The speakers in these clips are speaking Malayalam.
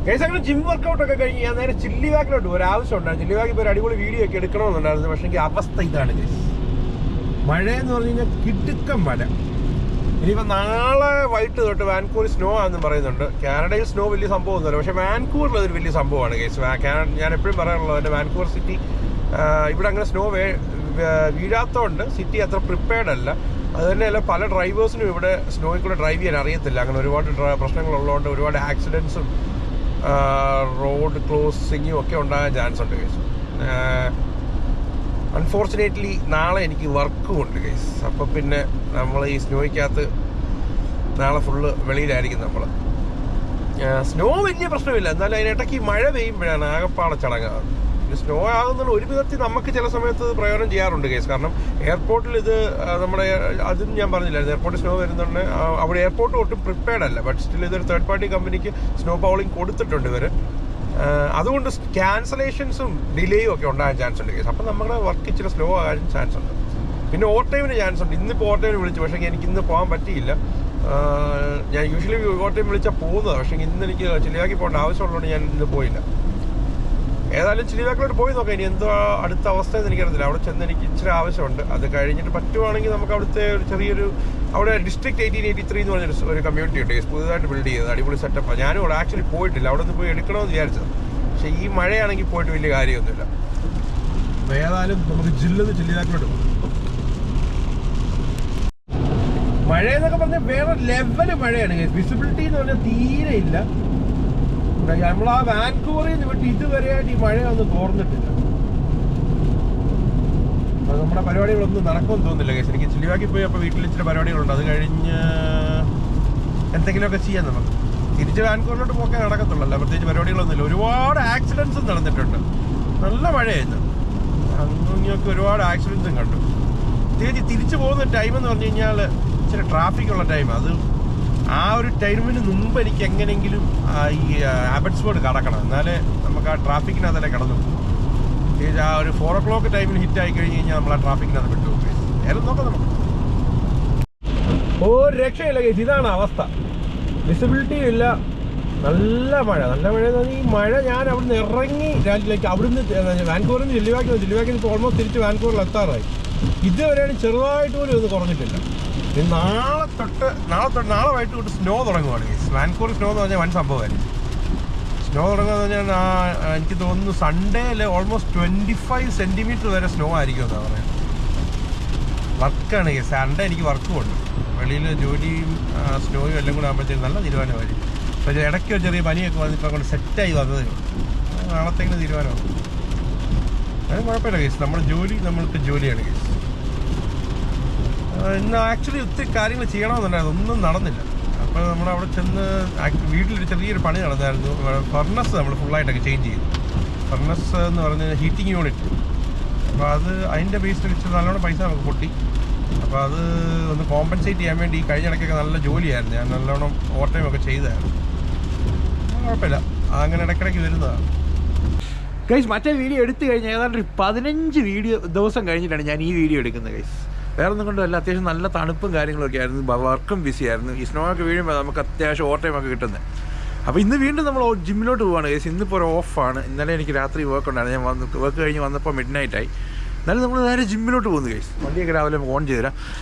ഗൈസ് അങ്ങനെ ജിം വർക്കൗട്ടൊക്കെ കഴിഞ്ഞ് ഞാൻ നേരെ ചില്ലി വാക്കിലോട്ട് ഒരു ആവശ്യമുണ്ടായിരുന്നു. ചില്ലി വാക്കിൽ ഇപ്പോൾ ഒരു അടിപൊളി വീഡിയോ ഒക്കെ എടുക്കണമെന്നുണ്ടായിരുന്നു. പക്ഷേ എനിക്ക് അവസ്ഥ ഇതാണ് ഗൈസ്. മഴയെന്ന് പറഞ്ഞു കഴിഞ്ഞാൽ കിടുക്കം മഴ. ഇനിയിപ്പോൾ നാളെ വൈകിട്ട് തൊട്ട് വാൻകൂവർ സ്നോ ആണെന്ന് പറയുന്നുണ്ട്. കാനഡയിൽ സ്നോ വലിയ സംഭവമൊന്നുമില്ല, പക്ഷേ വാൻകൂവറിൽ അതൊരു വലിയ സംഭവമാണ് ഗൈസ്. ഞാൻ എപ്പോഴും പറയാറുള്ളത് എൻ്റെ വാൻകൂവർ സിറ്റി ഇവിടെ അങ്ങനെ സ്നോ വീഴാത്തതുകൊണ്ട് സിറ്റി അത്ര പ്രിപ്പയർഡ് അല്ല. അത് തന്നെയല്ല, പല ഡ്രൈവേഴ്സിനും ഇവിടെ സ്നോയിൽ കൂടെ ഡ്രൈവ് ചെയ്യാൻ അറിയത്തില്ല. അങ്ങനെ ഒരുപാട് പ്രശ്നങ്ങളുള്ളതുകൊണ്ട് ഒരുപാട് ആക്സിഡൻസും റോഡ് ക്ലോസിങ്ങും ഒക്കെ ഉണ്ടാകാൻ ചാൻസ് ഉണ്ട് ഗൈസ്. അൺഫോർച്ചുനേറ്റ്ലി നാളെ എനിക്ക് വർക്കും ഉണ്ട് ഗൈസ്. അപ്പോൾ പിന്നെ നമ്മൾ ഈ സ്നോയ്ക്കകത്ത് നാളെ ഫുള്ള് വെളിയിലായിരിക്കും നമ്മൾ. സ്നോ വലിയ പ്രശ്നമില്ല, എന്നാലും അതിനിടയ്ക്ക് മഴ പെയ്യുമ്പോഴാണ് ആകെപ്പാടെ ചടങ്ങാകുന്നത്. പിന്നെ സ്നോ ആകുന്നുള്ള ഒരു വിധത്തിൽ നമുക്ക് ചില സമയത്ത് പ്രയോജനം ചെയ്യാറുണ്ട് കേസ്. കാരണം എയർപോർട്ടിൽ ഇത് നമ്മുടെ അതും ഞാൻ പറഞ്ഞില്ലായിരുന്നു, എയർപോർട്ടിൽ സ്നോ വരുന്നുണ്ട്. അവിടെ എയർപോർട്ട് ഒട്ടും പ്രിപ്പയർഡ് അല്ല, ബട്ട് സ്റ്റിൽ ഇതൊരു തേർഡ് പാർട്ടി കമ്പനിക്ക് സ്നോ പൗളിങ് കൊടുത്തിട്ടുണ്ട് ഇവർ. അതുകൊണ്ട് ക്യാൻസലേഷൻസും ഡിലേയും ഒക്കെ ഉണ്ടാകാൻ ചാൻസ് ഉണ്ട് കേസ്. അപ്പം നമ്മുടെ വർക്ക് ഇച്ചിരി സ്ലോ ആകാൻ ചാൻസ് ഉണ്ട്. പിന്നെ ഓവർ ടൈമിന് ചാൻസ് ഉണ്ട്. ഇന്നിപ്പോൾ ഓവർ ടൈമിന് വിളിച്ചു, പക്ഷേ എനിക്ക് ഇന്ന് പോകാൻ പറ്റിയില്ല. ഞാൻ യൂഷ്വലി ഓവർ ടൈം വിളിച്ചാൽ പോകുന്നത്, പക്ഷേ ഇന്ന് എനിക്ക് ചില്ലിവാക്കി പോകേണ്ട ആവശ്യമുള്ളതുകൊണ്ട് ഞാൻ ഇന്ന് പോയില്ല. ഏതായാലും ചില്ലിവാക്കിലോട്ട് പോയി നോക്കാം. ഇനി എന്തോ അടുത്ത അവസ്ഥയെന്ന് എനിക്കറിയത്തില്ല. അവിടെ ചെന്ന് എനിക്ക് ഇച്ചിരി ആവശ്യമുണ്ട്. അത് കഴിഞ്ഞിട്ട് പറ്റുവാണെങ്കിൽ നമുക്ക് അവിടുത്തെ ഒരു ചെറിയൊരു അവിടെ ഡിസ്ട്രിക്ട് 1883 എന്ന് പറഞ്ഞൊരു ഒരു കമ്മ്യൂണിറ്റി ഉണ്ട്, പുതുതായിട്ട് ബിൽഡ് ചെയ്തത്. അടിപൊളി സെറ്റപ്പാണ്. ഞാനും അവിടെ ആക്ച്വലി പോയിട്ടില്ല. അവിടെ നിന്ന് പോയി എടുക്കണമെന്ന് വിചാരിച്ചത്, പക്ഷേ ഈ മഴയാണെങ്കിൽ പോയിട്ട് വലിയ കാര്യമൊന്നുമില്ല. ഏതായാലും നമുക്ക് ചില്ലിവാക്കിലോട്ട് പോകും. മഴയെന്നൊക്കെ പറഞ്ഞാൽ വേറെ ലെവല് മഴയാണ്. വിസിബിലിറ്റി എന്ന് പറഞ്ഞാൽ തീരെ ഇല്ല. നമ്മൾ ആ വാൻകൂവറിൽ നിന്ന് വിട്ട് ഇതുവരെയായിട്ട് ഈ മഴയൊന്നും തോർന്നിട്ടില്ല. അത് നമ്മുടെ പരിപാടികളൊന്നും നടക്കുമെന്ന് തോന്നുന്നില്ല കേസ്. എനിക്ക് ചില്ലിവാക്കി പോയി അപ്പോൾ വീട്ടിൽ ഇച്ചിരി പരിപാടികളുണ്ട്. അത് കഴിഞ്ഞ് എന്തെങ്കിലുമൊക്കെ ചെയ്യാം നമുക്ക്. തിരിച്ച് വാൻകൂവറിലോട്ട് പോക്കാൻ നടക്കത്തുള്ളൂ, പ്രത്യേകിച്ച് പരിപാടികളൊന്നുമില്ല. ഒരുപാട് ആക്സിഡൻസും നടന്നിട്ടുണ്ട്. നല്ല മഴയായിരുന്നു. അങ്ങനെയൊക്കെ ഒരുപാട് ആക്സിഡൻസും കണ്ടു. തിരിച്ചു പോകുന്ന ടൈം എന്ന് പറഞ്ഞു കഴിഞ്ഞാൽ ഇച്ചിരി ട്രാഫിക്കുള്ള ടൈം. അത് ആ ഒരു ടൈമിന് മുമ്പ് എനിക്ക് എങ്ങനെയെങ്കിലും ഈ ആബട്സ്ഫോർഡ് കടക്കണം, എന്നാലേ നമുക്ക് ആ ട്രാഫിക്കിനകത്തല്ലേ കടന്നു പോകും. ആ ഒരു 4 o'clock ടൈമിൽ ഹിറ്റ് ആയി കഴിഞ്ഞ് കഴിഞ്ഞാൽ നമ്മൾ ആ ട്രാഫിക്കിനകത്ത് വിട്ടുപോകും. ഏതായാലും നോക്കാം നമുക്ക്. ഒരു രക്ഷയില്ല കേസ്. ഇതാണ് അവസ്ഥ. വിസിബിലിറ്റി ഇല്ല. നല്ല മഴ എന്ന് പറഞ്ഞാൽ ഈ മഴ ഞാൻ അവിടുന്ന് ഇറങ്ങി അവിടുന്ന് വാൻകൂവറിൽ നിന്ന് ചില്ലിവാക്കിൽ ഇപ്പോൾ ഓൾമോസ്റ്റ് തിരിച്ച് വാൻകൂവറിൽ എത്താറായി. ഇതുവരെയാണ് ചെറുതായിട്ട് പോലും ഒന്നും കുറഞ്ഞിട്ടില്ല. നാളെ വൈകിട്ട് തൊട്ട് സ്നോ തുടങ്ങുവാണ്. വാൻകൂവർ സ്നോ എന്ന് പറഞ്ഞാൽ വൻ സംഭവമായിരിക്കും. സ്നോ തുടങ്ങുകയെന്ന് പറഞ്ഞാൽ എനിക്ക് തോന്നുന്നു സൺഡേയിൽ ഓൾമോസ്റ്റ് 25 സെൻറ്റിമീറ്റർ വരെ സ്നോ ആയിരിക്കും എന്നാണ് പറയുന്നത്. വർക്കാണ് സൺഡേ എനിക്ക് വർക്കും ഉണ്ട്. വെളിയിൽ ജോലിയും സ്നോയും എല്ലാം കൂടെ ആകുമ്പോഴത്തേക്കും നല്ല തീരുമാനമായിരിക്കും. പക്ഷേ ഇടയ്ക്ക് ചെറിയ പനിയൊക്കെ വന്നിപ്പോൾ കൊണ്ട് സെറ്റായി വന്നതേ ഉള്ളൂ. നാളത്തേക്കിന് തീരുമാനമാണ്. അത് കുഴപ്പമില്ല കേസ്. നമ്മുടെ ജോലി നമ്മൾക്ക് ജോലിയാണ് കേസ്. ഇന്ന് ആക്ച്വലി ഒത്തിരി കാര്യങ്ങൾ ചെയ്യണമെന്നുണ്ടായിരുന്നു, ഒന്നും നടന്നില്ല. അപ്പോൾ നമ്മളവിടെ ചെന്ന് വീട്ടിലൊരു ചെറിയൊരു പണി നടന്നായിരുന്നു. ഫർണസ് നമ്മൾ ഫുള്ളായിട്ടൊക്കെ ചേഞ്ച് ചെയ്തു. ഫർണസ് എന്ന് പറഞ്ഞാൽ ഹീറ്റിംഗ് യൂണിറ്റ്. അപ്പോൾ അത് അതിൻ്റെ ബേസിൽ വെച്ച് നല്ലോണം പൈസ നമുക്ക് പൊട്ടി. അപ്പോൾ അത് ഒന്ന് കോമ്പൻസേറ്റ് ചെയ്യാൻ വേണ്ടി കഴിഞ്ഞ ഇടയ്ക്കൊക്കെ നല്ല ജോലിയായിരുന്നു. ഞാൻ നല്ലോണം ഓവർ ടൈം ഒക്കെ ചെയ്തായിരുന്നു. കുഴപ്പമില്ല, അങ്ങനെ ഇടയ്ക്കിടയ്ക്ക് വരുന്നതാണ്. ഗൈസ്, മറ്റേ വീഡിയോ എടുത്തു കഴിഞ്ഞാൽ ഏതാണ്ട് 15 ദിവസം കഴിഞ്ഞിട്ടാണ് ഞാൻ ഈ വീഡിയോ എടുക്കുന്നത് ഗൈസ്. വേറെ ഒന്നും കൊണ്ടല്ല, അത്യാവശ്യം നല്ല തണുപ്പും കാര്യങ്ങളൊക്കെ ആയിരുന്നു. വർക്കും ബിസി ആയിരുന്നു. ഈ സ്നോ ഒക്കെ വീഴുമ്പോൾ നമുക്ക് അത്യാവശ്യം ഓവർ ടൈം ഒക്കെ കിട്ടുന്നത്. അപ്പോൾ ഇന്ന് വീണ്ടും നമ്മൾ ജിമ്മിലോട്ട് പോവാണ് ഗൈസ്. ഇന്നിപ്പോൾ ഒരു ഓഫാണ്. ഇന്നലെ എനിക്ക് രാത്രി വർക്ക് ഉണ്ടായിരുന്നു. ഞാൻ വർക്ക് കഴിഞ്ഞ് വന്നപ്പോൾ മിഡ്നൈറ്റായി. എന്നാലും നമ്മൾ നേരെ ജിമ്മിലോട്ട് പോകുന്നു ഗൈസ്. വണ്ടിയൊക്കെ രാവിലെ ഓൺ ചെയ്ത് തരാം.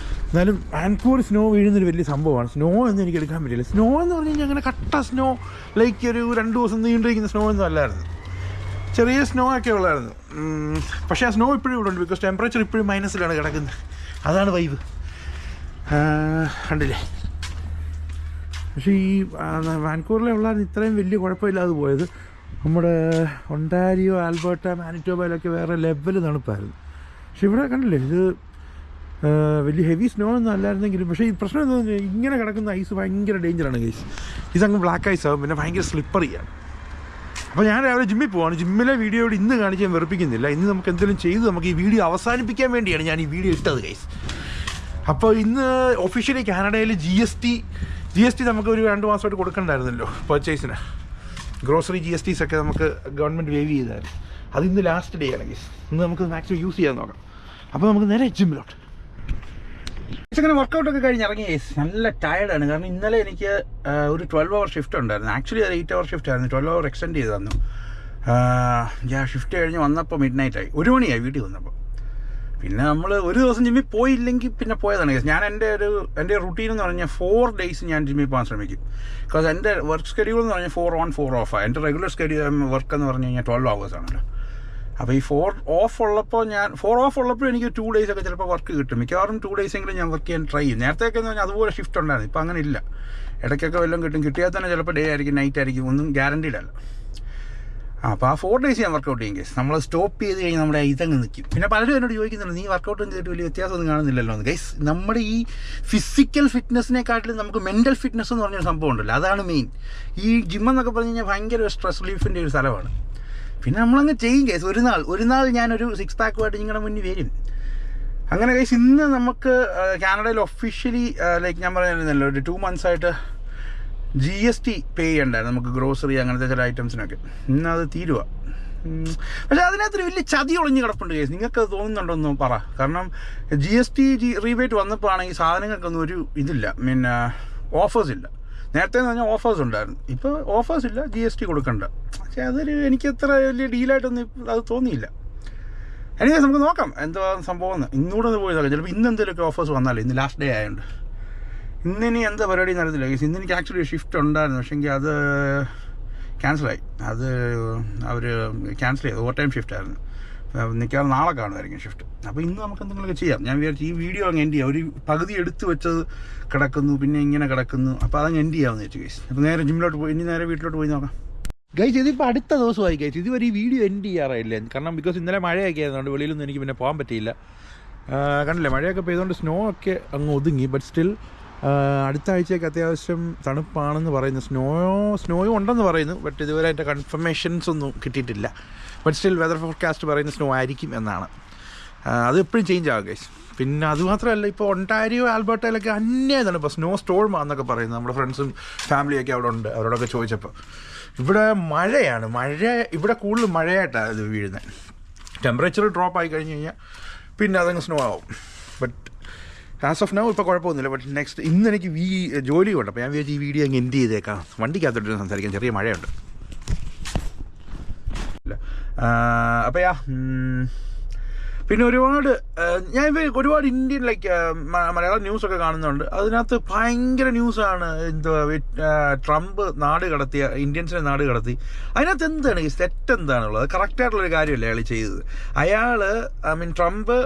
എന്നാലും വാൻകൂവർ സ്നോ വീഴുന്നൊരു വലിയ സംഭവമാണ്. സ്നോ എന്ന് എനിക്ക് എടുക്കാൻ പറ്റില്ല. സ്നോ എന്ന് പറഞ്ഞു കഴിഞ്ഞാൽ അങ്ങനെ കട്ട സ്നോ ലൈക്ക് ഒരു 2 ദിവസം നീണ്ടിരിക്കുന്ന സ്നോ ഒന്നും അല്ലായിരുന്നു. ചെറിയ സ്നോ ഒക്കെ ഉള്ളായിരുന്നു. പക്ഷേ ആ സ്നോ ഇപ്പോഴും ഇവിടെ ഉണ്ട്. ബിക്കോസ് ടെമ്പറേച്ചർ ഇപ്പോഴും മൈനസിലാണ് കിടക്കുന്നത്. അതാണ് വൈബ്. കണ്ടില്ലേ? പക്ഷേ ഈ വാൻകൂവറിലെ ഉള്ളായിരുന്നു ഇത്രയും വലിയ കുഴപ്പമില്ലാതെ പോയത്. നമ്മുടെ ഒണ്ടാരിയോ, ആൽബർട്ട, മാനിറ്റോബയിലൊക്കെ വേറെ ലെവൽ തണുപ്പായിരുന്നു. പക്ഷെ ഇവിടെ കണ്ടില്ലേ, ഇത് വലിയ ഹെവി സ്നോ ഒന്നും അല്ലായിരുന്നെങ്കിലും. പക്ഷേ ഈ പ്രശ്നം എന്താ പറഞ്ഞാൽ ഇങ്ങനെ കിടക്കുന്ന ഐസ് ഭയങ്കര ഡേഞ്ചറാണ് ഗൈസ്. ഇതങ്ങ് ബ്ലാക്ക് ഐസ് ആകും, പിന്നെ ഭയങ്കര സ്ലിപ്പറിയാണ്. അപ്പോൾ ഞാൻ രാവിലെ ജിമ്മിൽ പോവാണ്. ജിമ്മിലെ വീഡിയോയോട് ഇന്ന് കാണിക്കാൻ വെറുപ്പിക്കുന്നില്ല. ഇന്ന് നമുക്ക് എന്തെങ്കിലും ചെയ്ത് നമുക്ക് ഈ വീഡിയോ അവസാനിപ്പിക്കാൻ വേണ്ടിയാണ് ഞാൻ ഈ വീഡിയോ ഇട്ടത് ഗൈസ്. അപ്പോൾ ഇന്ന് ഒഫീഷ്യലി കാനഡയിൽ GST നമുക്ക് ഒരു 2 മാസമായിട്ട് കൊടുക്കണ്ടായിരുന്നല്ലോ പർച്ചേസിന്. ഗ്രോസറി GSTs ഒക്കെ നമുക്ക് ഗവൺമെൻറ് വേവ് ചെയ്തായിരുന്നു. അത് ഇന്ന് ലാസ്റ്റ് ഡേ ആണ് ഗൈസ്. ഇന്ന് നമുക്ക് മാക്സിമം യൂസ് ചെയ്യാൻ നോക്കാം. അപ്പോൾ നമുക്ക് നേരെ ജിമ്മിലോട്ട്. അങ്ങനെ വർക്കൗട്ടൊക്കെ കഴിഞ്ഞ് ഇറങ്ങി നല്ല ടയർഡാണ്. കാരണം ഇന്നലെ എനിക്ക് ഒരു 12 hour ഷിഫ്റ്റ് ഉണ്ടായിരുന്നു. ആക്ച്വലി അത് 8 hour ഷിഫ്റ്റ് ആയിരുന്നു. 12 hour എക്സ്റ്റെൻഡ് ചെയ്ത് തന്നു. ഞാൻ ഷിഫ്റ്റ് കഴിഞ്ഞ് വന്നപ്പോൾ മിഡ് നൈറ്റായി, 1 മണിയായി വീട്ടിൽ വന്നപ്പോൾ. പിന്നെ നമ്മൾ ഒരു ദിവസം ജിമ്മിൽ പോയില്ലെങ്കിൽ പിന്നെ പോയതാണ്. ഞാൻ എൻ്റെ റുട്ടീൻ എന്ന് പറഞ്ഞാൽ 4 days ഞാൻ ജിമ്മിൽ പോകാൻ ശ്രമിക്കും. ബിക്കോസ് എൻ്റെ വർക്ക് ഷെഡ്യൂൾ എന്ന് പറഞ്ഞാൽ 4 on 4 off. എൻ്റെ റെഗുലർ ഷെഡ്യൂൾ വർക്ക് എന്ന് പറഞ്ഞു കഴിഞ്ഞാൽ 12 hours ആണല്ലോ. അപ്പോൾ ഈ 4 off ഉള്ളപ്പോൾ ഞാൻ 4 off ഉള്ളപ്പോൾ എനിക്ക് 2 days ഒക്കെ ചിലപ്പോൾ വർക്ക് കിട്ടും. മിക്കവാറും 2 days എങ്കിലും ഞാൻ വർക്ക് ചെയ്യാൻ ട്രൈ ചെയ്യും. നേരത്തെയൊക്കെ എന്ന് പറഞ്ഞാൽ അതുപോലെ ഷിഫ്റ്റ് ഉണ്ടായിരുന്നു. ഇപ്പോൾ അങ്ങനെ ഇല്ല. ഇടയ്ക്കൊക്കെ വല്ലതും കിട്ടും. കിട്ടിയാൽ തന്നെ ചിലപ്പോൾ ഡേ ആയിരിക്കും, നൈറ്റ് ആയിരിക്കും, ഒന്നും ഗ്യാരണ്ടീഡ് അല്ല. അപ്പോൾ ആ 4 days ഞാൻ വർക്കൗട്ട് ചെയ്യും. ഗൈസ് നമ്മൾ സ്റ്റോപ്പ് ചെയ്ത് കഴിഞ്ഞാൽ നമ്മുടെ ഇതങ്ങ് നിൽക്കും. പിന്നെ പലരും എന്നോട് ചോദിക്കുന്നുണ്ട്, നീ വർക്കൗട്ട് ചെയ്തിട്ട് വലിയ വ്യത്യാസമൊന്നും കാണുന്നില്ലല്ലോ എന്ന്. ഗൈസ് നമ്മുടെ ഈ ഫിസിക്കൽ ഫിറ്റ്നസ്സിനെക്കാട്ടിലും നമുക്ക് മെൻ്റൽ ഫിറ്റ്നസ് എന്ന് പറഞ്ഞൊരു സംഭവം ഉണ്ടല്ലോ, അതാണ് മെയിൻ. ഈ ജിമ്മെന്നൊക്കെ പറഞ്ഞു കഴിഞ്ഞാൽ ഭയങ്കര സ്ട്രെസ് റിലീഫിൻ്റെ ഒരു സ്ഥലമാണ്. പിന്നെ നമ്മളങ്ങ് ചെയ്യും ഗൈസ്. ഒരു നാൾ ഞാനൊരു 6 pack നിങ്ങളുടെ മുന്നിൽ വരും. അങ്ങനെ ഗൈസ് ഇന്ന് നമുക്ക് കാനഡയിൽ ഒഫീഷ്യലി ലൈക്ക് ഞാൻ പറയുന്നില്ലല്ലോ, ഒരു 2 months ആയിട്ട് GST പേ ചെയ്യണ്ടായിരുന്നു നമുക്ക്, ഗ്രോസറി അങ്ങനത്തെ ചില ഐറ്റംസിനൊക്കെ. ഇന്നത് തീരുക. പക്ഷേ അതിനകത്തൊരു വലിയ ചതി ഒളിഞ്ഞ് കിടപ്പുണ്ട് കേസ്. നിങ്ങൾക്ക് തോന്നുന്നുണ്ടോന്ന് പറ. കാരണം GST റീബേറ്റ് വന്നപ്പോൾ ആണെങ്കിൽ സാധനങ്ങൾക്കൊന്നും ഒരു ഇതില്ല, ഓഫേഴ്സ് ഇല്ല. നേരത്തെ എന്ന് പറഞ്ഞാൽ ഓഫേഴ്സ് ഉണ്ടായിരുന്നു, ഇപ്പോൾ ഓഫേഴ്സ് ഇല്ല, GST കൊടുക്കണ്ട. പക്ഷേ അതൊരു എനിക്ക് അത്ര വലിയ ഡീലായിട്ടൊന്നും അത് തോന്നിയില്ല. എനിക്ക് നമുക്ക് നോക്കാം എന്താ സംഭവം. ഇന്നുകൂടെ ഒന്ന് പോയി നോക്കാം. ചിലപ്പോൾ ഇന്ന് എന്തെങ്കിലുമൊക്കെ ഓഫേഴ്സ് വന്നാലേ. ഇന്ന് ലാസ്റ്റ് ഡേ ആയതുകൊണ്ട് ഇന്നിനി എന്താ പരിപാടി നടത്തില്ല. ഇന്ന് എനിക്ക് ആക്ച്വലി ഒരു ഷിഫ്റ്റ് ഉണ്ടായിരുന്നു, പക്ഷേങ്കിൽ അത് ക്യാൻസലായി. അത് അവർ ക്യാൻസൽ ചെയ്തു. ഓവർ ടൈം ഷിഫ്റ്റ് ആയിരുന്നു. മിക്കവാറും നാളെ കാണുമായിരിക്കും ഷിഫ്റ്റ്. അപ്പോൾ ഇന്ന് നമുക്ക് എന്തെങ്കിലുമൊക്കെ ചെയ്യാം. ഞാൻ വിചാരിച്ചു ഈ വീഡിയോ അങ്ങ് എൻഡ് ചെയ്യാം. ഒരു പകുതി എടുത്ത് വെച്ചത് കിടക്കുന്നു, പിന്നെ ഇങ്ങനെ കിടക്കുന്നു. അപ്പോൾ അതങ്ങ് എൻഡ് ചെയ്യാമെന്ന് വെച്ചു ഗൈസ്. അപ്പോൾ നേരെ ജിമ്മിലോട്ട് പോയി, ഇനി നേരെ വീട്ടിലോട്ട് പോയി നോക്കാം ഗൈസ്. ഇതിപ്പോൾ അടുത്ത ദിവസമായി ഗൈസ്. ഇതുവരെ ഈ വീഡിയോ എൻഡ് ചെയ്യാറായില്ലേ, കാരണം ബിക്കോസ് ഇന്നലെ മഴയൊക്കെ ആയതുകൊണ്ട് വെളിയിലൊന്നും എനിക്ക് പിന്നെ പോകാൻ പറ്റിയില്ല. കണ്ടില്ലേ, മഴയൊക്കെ പെയ്തുകൊണ്ട് സ്നോ ഒക്കെ അങ്ങ് ഒതുങ്ങി. ബട്ട് സ്റ്റിൽ അടുത്ത ആഴ്ചയൊക്കെ അത്യാവശ്യം തണുപ്പാണെന്ന് പറയുന്നു. സ്നോയും ഉണ്ടെന്ന് പറയുന്നു. ബട്ട് ഇതുവരെ അതിൻ്റെ കൺഫർമേഷൻസ് ഒന്നും കിട്ടിയിട്ടില്ല. ബട്ട് സ്റ്റിൽ വെതർ ഫോർകാസ്റ്റ് പറയുന്ന സ്നോ ആയിരിക്കും എന്നാണ്. അത് എപ്പോഴും ചേഞ്ച് ആകും ഗൈസ്. പിന്നെ അതുമാത്രമല്ല, ഇപ്പോൾ ഒണ്ടാരിയോ ആൽബർട്ടയിലൊക്കെ അന്യായതാണ് ഇപ്പോൾ സ്നോ സ്റ്റോർമാന്നൊക്കെ പറയുന്നത്. നമ്മുടെ ഫ്രണ്ട്സും ഫാമിലിയൊക്കെ അവിടെ ഉണ്ട്. അവരോടൊക്കെ ചോദിച്ചപ്പോൾ ഇവിടെ മഴയാണ്. ഇവിടെ കൂടുതൽ മഴയായിട്ടാണ് ഇത് വീഴുന്നത്. ടെമ്പറേച്ചർ ഡ്രോപ്പ് ആയി കഴിഞ്ഞ് കഴിഞ്ഞാൽ പിന്നെ അതങ്ങ് സ്നോ ആവും. ബട്ട് ആസ് ഓഫ് നൗ ഇപ്പോൾ കുഴപ്പമൊന്നുമില്ല. ബട്ട് നെക്സ്റ്റ് ഇന്ന് എനിക്ക് ജോലി ഉണ്ട്. അപ്പോൾ ഞാൻ വിചാരിച്ചു ഈ വീഡിയോ അങ്ങ് എൻഡ് ചെയ്തേക്കാം. വണ്ടിക്കകത്തോട്ട് സംസാരിക്കാം, ചെറിയ മഴയുണ്ട്. അപ്പോൾ പിന്നെ ഒരുപാട് ഇന്ത്യൻ ലൈക്ക് മലയാളം ന്യൂസൊക്കെ കാണുന്നുണ്ട്. അതിനകത്ത് ഭയങ്കര ന്യൂസാണ്. ട്രംപ് ഇന്ത്യൻസിനെ നാട് കടത്തി. അതിനകത്ത് എന്താണ് ഈ തെറ്റെന്താണുള്ളത്? അത് കറക്റ്റായിട്ടുള്ളൊരു കാര്യമല്ലേ അയാൾ ചെയ്തത്. ട്രംപ്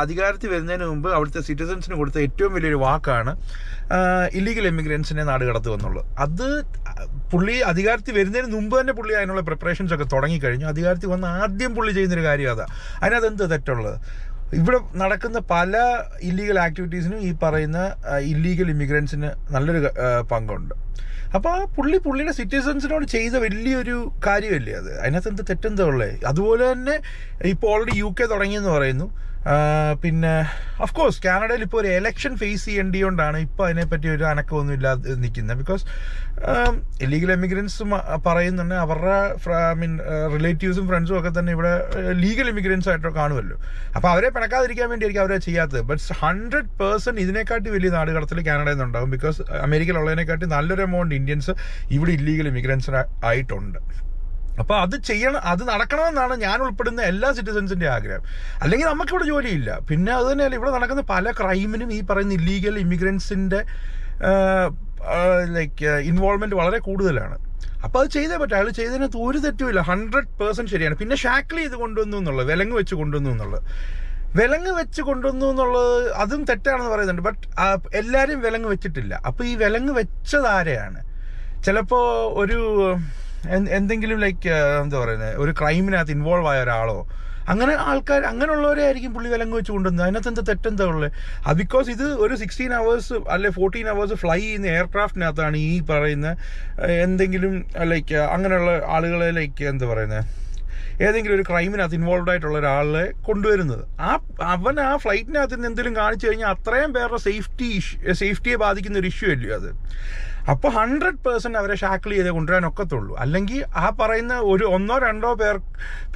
അധികാരത്തിൽ വരുന്നതിന് മുമ്പ് അവിടുത്തെ സിറ്റിസൺസിന് കൊടുത്ത ഏറ്റവും വലിയൊരു വാക്കാണ് ഇല്ലീഗൽ എമിഗ്രൻസിനെ നാട് കടത്തുമെന്നുള്ളത്. അത് പുള്ളി അധികാരത്തിൽ വരുന്നതിന് മുമ്പ് തന്നെ പുള്ളി അതിനുള്ള പ്രിപ്പറേഷൻസ് ഒക്കെ തുടങ്ങിക്കഴിഞ്ഞു. അധികാരത്തിൽ വന്ന് ആദ്യം പുള്ളി ചെയ്യുന്നൊരു കാര്യം അതാണ്. അതിനകത്ത് എന്ത് തെറ്റുള്ളത്? ഇവിടെ നടക്കുന്ന പല ഇല്ലീഗൽ ആക്ടിവിറ്റീസിനും ഈ പറയുന്ന ഇല്ലീഗൽ ഇമിഗ്രൻസിന് നല്ലൊരു പങ്കുണ്ട്. അപ്പോൾ ആ പുള്ളിയുടെ സിറ്റിസൺസിനോട് ചെയ്ത വലിയൊരു കാര്യമല്ലേ അത്. അതിനകത്ത് എന്ത് തെറ്റെന്താ ഉള്ളത്? അതുപോലെ തന്നെ ഇപ്പോൾ ഓൾറെഡി UK തുടങ്ങിയെന്ന് പറയുന്നു. പിന്നെ ഓഫ് കോഴ്സ് കാനഡയിൽ ഇപ്പോൾ ഒരു എലക്ഷൻ ഫേസ് ചെയ്യേണ്ടിയോണ്ടാണ് ഇപ്പോൾ അതിനെപ്പറ്റി ഒരു അനക്കമൊന്നും ഇല്ലാതെ നിൽക്കുന്നത്. ബിക്കോസ് ഇല്ലീഗൽ എമിഗ്രൻസ് പറയുന്നുണ്ട് അവരുടെ റിലേറ്റീവ്സും ഫ്രണ്ട്സും ഒക്കെ തന്നെ ഇവിടെ ലീഗൽ ഇമിഗ്രൻസ് ആയിട്ട് കാണുമല്ലോ. അപ്പോൾ അവരെ പിണക്കാതിരിക്കാൻ വേണ്ടിയായിരിക്കും അവരെ ചെയ്യാത്തത്. ബട്ട് 100% ഇതിനെക്കാട്ടി വലിയ നാടുകടത്തിൽ കാനഡയിൽ നിന്നുണ്ടാകും. ബിക്കോസ് അമേരിക്കയിലുള്ളതിനെക്കാട്ടി നല്ലൊരു എമൗണ്ട് ഇന്ത്യൻസ് ഇവിടെ ഇല്ലീഗൽ ഇമിഗ്രൻസ് ആയിട്ടുണ്ട്. അപ്പോൾ അത് നടക്കണമെന്നാണ് ഞാൻ ഉൾപ്പെടുന്ന എല്ലാ സിറ്റിസൺസിൻ്റെ ആഗ്രഹം. അല്ലെങ്കിൽ നമുക്കിവിടെ ജോലിയില്ല. പിന്നെ അത് തന്നെയല്ല, ഇവിടെ നടക്കുന്ന പല ക്രൈമിനും ഈ പറയുന്ന ഇല്ലീഗൽ ഇമിഗ്രൻസിൻ്റെ ഇൻവോൾവ്മെൻറ്റ് വളരെ കൂടുതലാണ്. അപ്പോൾ അത് ചെയ്തേ പറ്റും. അയാൾ ചെയ്തതിനകത്ത് ഒരു തെറ്റുമില്ല, 100% ശരിയാണ്. പിന്നെ ഷാക്കിൾ ചെയ്ത് കൊണ്ടുവന്നു എന്നുള്ളത്, വിലങ്ങ് വെച്ച് കൊണ്ടുവന്നു എന്നുള്ളത് അതും തെറ്റാണെന്ന് പറയുന്നുണ്ട്. ബട്ട് എല്ലാവരും വിലങ്ങ് വെച്ചിട്ടില്ല. അപ്പോൾ ഈ വിലങ്ങ് വെച്ചതാരെയാണ്? ചിലപ്പോൾ ഒരു എന്തെങ്കിലും എന്താ പറയുന്നത്, ഒരു ക്രൈമിനകത്ത് ഇൻവോൾവ് ആയ ഒരാളോ അങ്ങനെയുള്ളവരെ ആയിരിക്കും പുള്ളി വിലങ്ങ് വെച്ച് കൊണ്ടുവന്നത്. അതിനകത്ത് എന്താ തെറ്റെന്താ ഉള്ളത്? ബിക്കോസ് ഇത് ഒരു 16 hours അല്ലെ 14 hours ഫ്ലൈ ചെയ്യുന്ന എയർക്രാഫ്റ്റിനകത്താണ് ഈ പറയുന്ന എന്തെങ്കിലും അങ്ങനെയുള്ള ആളുകളെ എന്താ പറയുന്നത്, ഏതെങ്കിലും ഒരു ക്രൈമിനകത്ത് ഇൻവോൾവ് ആയിട്ടുള്ള ഒരാളെ കൊണ്ടുവരുന്നത്. അവൻ ആ ഫ്ലൈറ്റിനകത്ത് നിന്ന് എന്തെങ്കിലും കാണിച്ചു കഴിഞ്ഞാൽ അത്രയും പേരുടെ സേഫ്റ്റിയെ ബാധിക്കുന്ന ഒരു ഇഷ്യൂ അല്ലയോ അത്. അപ്പോൾ 100% അവരെ ഷാക്കിൾ ചെയ്ത് കൊണ്ടുവരാൻ ഒക്കത്തുള്ളൂ. അല്ലെങ്കിൽ ആ പറയുന്ന ഒരു 1-2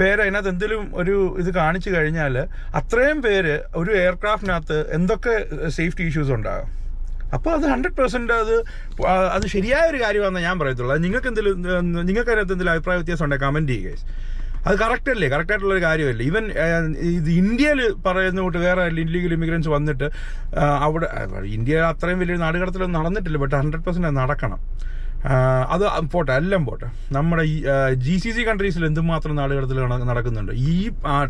പേര് അതിനകത്ത് എന്തെങ്കിലും ഒരു ഇത് കാണിച്ചു കഴിഞ്ഞാൽ അത്രയും പേര് ഒരു എയർക്രാഫ്റ്റിനകത്ത് എന്തൊക്കെ സേഫ്റ്റി ഇഷ്യൂസ് ഉണ്ടാകും. അപ്പോൾ അത് 100% അത് ശരിയായ ഒരു കാര്യമാണെന്ന് ഞാൻ പറയത്തുള്ളൂ. അത് നിങ്ങൾക്ക് അതിനകത്ത് എന്തെങ്കിലും അഭിപ്രായ വ്യത്യാസം ഉണ്ടെങ്കിൽ കമൻറ്റ് ചെയ്യുക. അത് കറക്റ്റല്ലേ, കറക്റ്റായിട്ടുള്ളൊരു കാര്യമല്ലേ. ഈവൻ ഇത് ഇന്ത്യയിൽ പറയുന്ന കൂട്ട് വേറെ ഇല്ലീഗൽ ഇമിഗ്രൻസ് വന്നിട്ട് അവിടെ ഇന്ത്യ അത്രയും വലിയൊരു നാടുകടത്തിലൊന്നും നടന്നിട്ടില്ല. ബട്ട് 100% അത് നടക്കണം. അത് പോട്ടെ, എല്ലാം പോട്ടെ. നമ്മുടെ ഈ GCC കൺട്രീസിൽ എന്തുമാത്രം നാടുകടത്തിൽ നടക്കുന്നുണ്ട്. ഈ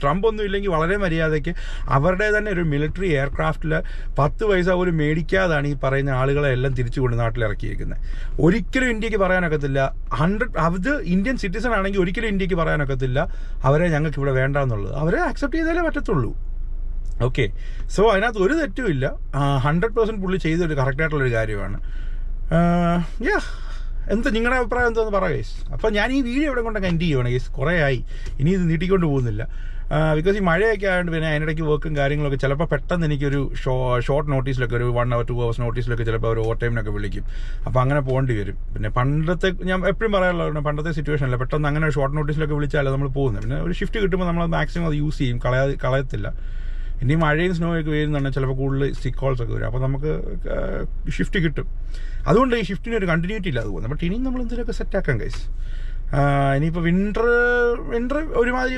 ട്രംപ് ഒന്നും ഇല്ലെങ്കിൽ വളരെ മര്യാദയ്ക്ക് അവരുടെ തന്നെ ഒരു മിലിറ്ററി എയർക്രാഫ്റ്റിൽ 10 പൈസ പോലും മേടിക്കാതാണ് ഈ പറയുന്ന ആളുകളെ എല്ലാം തിരിച്ചു കൊണ്ട് നാട്ടിലിറക്കിയിരിക്കുന്നത്. ഒരിക്കലും ഇന്ത്യക്ക് പറയാനൊക്കത്തില്ല. അത് ഇന്ത്യൻ സിറ്റിസൺ ആണെങ്കിൽ ഒരിക്കലും ഇന്ത്യക്ക് പറയാനൊക്കത്തില്ല അവരെ ഞങ്ങൾക്ക് ഇവിടെ വേണ്ട എന്നുള്ളത്. അവരെ അക്സെപ്റ്റ് ചെയ്താലേ പറ്റത്തുള്ളൂ. ഓക്കെ, സോ അതിനകത്ത് ഒരു തെറ്റുമില്ല. 100% പുള്ളി ചെയ്തൊരു കറക്റ്റായിട്ടുള്ളൊരു കാര്യമാണ്. നിങ്ങളുടെ അഭിപ്രായം എന്താണെന്ന് പറയാം ഗൈസ്. അപ്പോൾ ഞാൻ ഈ വീഡിയോ ഇവിടെ കൊണ്ടൊക്കെ എൻഡ് ചെയ്യുവാണ് ഗൈസ്. കുറേ ആയി, ഇനി ഇത് നീട്ടിക്കൊണ്ട് പോകുന്നില്ല. ബിക്കോസ് ഈ മഴയൊക്കെ ആയതുകൊണ്ട് പിന്നെ അതിനിടയ്ക്ക് വർക്കും കാര്യങ്ങളൊക്കെ ചിലപ്പോൾ പെട്ടെന്ന് എനിക്കൊരു ഷോർട്ട് നോട്ടീസിലൊക്കെ ഒരു 1 hour 2 hours നോട്ടീസിലൊക്കെ ചിലപ്പോൾ ഒരു ഓവർ ടൈമിനൊക്കെ വിളിക്കും. അപ്പോൾ അങ്ങനെ പോകേണ്ടി വരും. പിന്നെ പണ്ടത്തെ ഞാൻ എപ്പോഴും പറയാറുള്ള പണ്ടത്തെ സിറ്റുവേഷനല്ല, പെട്ടെന്ന് അങ്ങനെ ഷോർട്ട് നോട്ടീസിലൊക്കെ വിളിച്ചാലേ നമ്മൾ പോകുന്നത്. പിന്നെ ഒരു ഷിഫ്റ്റ് കിട്ടുമ്പോൾ നമ്മൾ മാക്സിമം അത് യൂസ് ചെയ്യും, കളയത്തില്ല. ഇനി മഴയും സ്നോ ഒക്കെ വരുന്നുണ്ടെങ്കിൽ ചിലപ്പോൾ കൂടുതൽ സിക്ക് കോൾസ് ഒക്കെ വരും. അപ്പോൾ നമുക്ക് ഷിഫ്റ്റ് കിട്ടും. അതുകൊണ്ട് ഈ ഷിഫ്റ്റിന് ഒരു കണ്ടിന്യൂറ്റി ഇല്ല. അതുപോലെ ബട്ട് ഇനിയും നമ്മൾ എന്തെങ്കിലുമൊക്കെ സെറ്റാക്കാം ഗൈസ്. ഇനിയിപ്പോൾ വിൻ്റർ ഒരുമാതിരി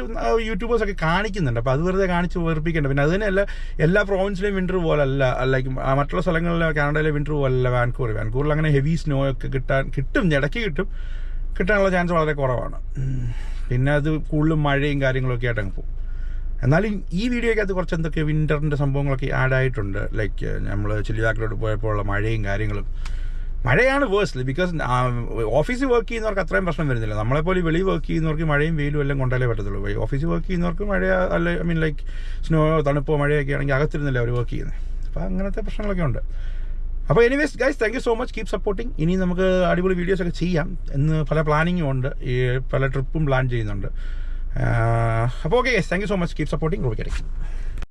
യൂട്യൂബേഴ്സൊക്കെ കാണിക്കുന്നുണ്ട്. അപ്പോൾ അത് വെറുതെ കാണിച്ച് വേർപ്പിക്കേണ്ട. പിന്നെ അത് തന്നെയല്ല, എല്ലാ പ്രോവിൻസിലെയും വിൻ്റർ പോലല്ല, ലൈക്ക് മറ്റുള്ള സ്ഥലങ്ങളിലെ കാനഡയിലെ വിൻ്റർ പോലല്ല വാൻകൂവറിൽ അങ്ങനെ ഹെവി സ്നോ ഒക്കെ കിട്ടും, ഇടയ്ക്ക് കിട്ടാനുള്ള ചാൻസ് വളരെ കുറവാണ്. പിന്നെ അത് കൂടുതലും മഴയും കാര്യങ്ങളൊക്കെ ആയിട്ട് അങ്ങ് പോകും. എന്നാലും ഈ വീഡിയോയ്ക്കകത്ത് കുറച്ച് എന്തൊക്കെ വിൻ്ററിൻ്റെ സംഭവങ്ങളൊക്കെ ആഡ് ആയിട്ടുണ്ട്. ലൈക്ക് നമ്മൾ ചില്ലിവാക്കിലോട്ട് പോയപ്പോൾ ഉള്ള മഴയും കാര്യങ്ങളും. മഴയാണ് വേഴ്സ്റ്റ്, ബിക്കോസ് ഓഫീസിൽ വർക്ക് ചെയ്യുന്നവർക്ക് അത്രയും പ്രശ്നം വരുന്നില്ല. നമ്മളെപ്പോലെ വെളി വർക്ക് ചെയ്യുന്നവർക്ക് മഴയും വെയിലും എല്ലാം കൊണ്ടാലേ പറ്റത്തുള്ളൂ. ഓഫീസിൽ വർക്ക് ചെയ്യുന്നവർക്ക് മഴ അല്ല, ഐ മീൻ ലൈക്ക് സ്നോ തണുപ്പോ മഴയൊക്കെ ആണെങ്കിൽ അകത്തിരുന്നില്ല അവർ വർക്ക് ചെയ്യുന്നത്. അപ്പോൾ അങ്ങനത്തെ പ്രശ്നങ്ങളൊക്കെ ഉണ്ട്. അപ്പോൾ anyways guys, thank you so much, keep supporting. ഇനി നമുക്ക് അടിപൊളി വീഡിയോസൊക്കെ ചെയ്യാം. ഇന്ന് പല പ്ലാനിങ്ങും ഉണ്ട്, പല ട്രിപ്പും പ്ലാൻ ചെയ്യുന്നുണ്ട്. അപ്പോൾ okay guys, thank you so much, keep supporting. റോബിക്കട്ടെ.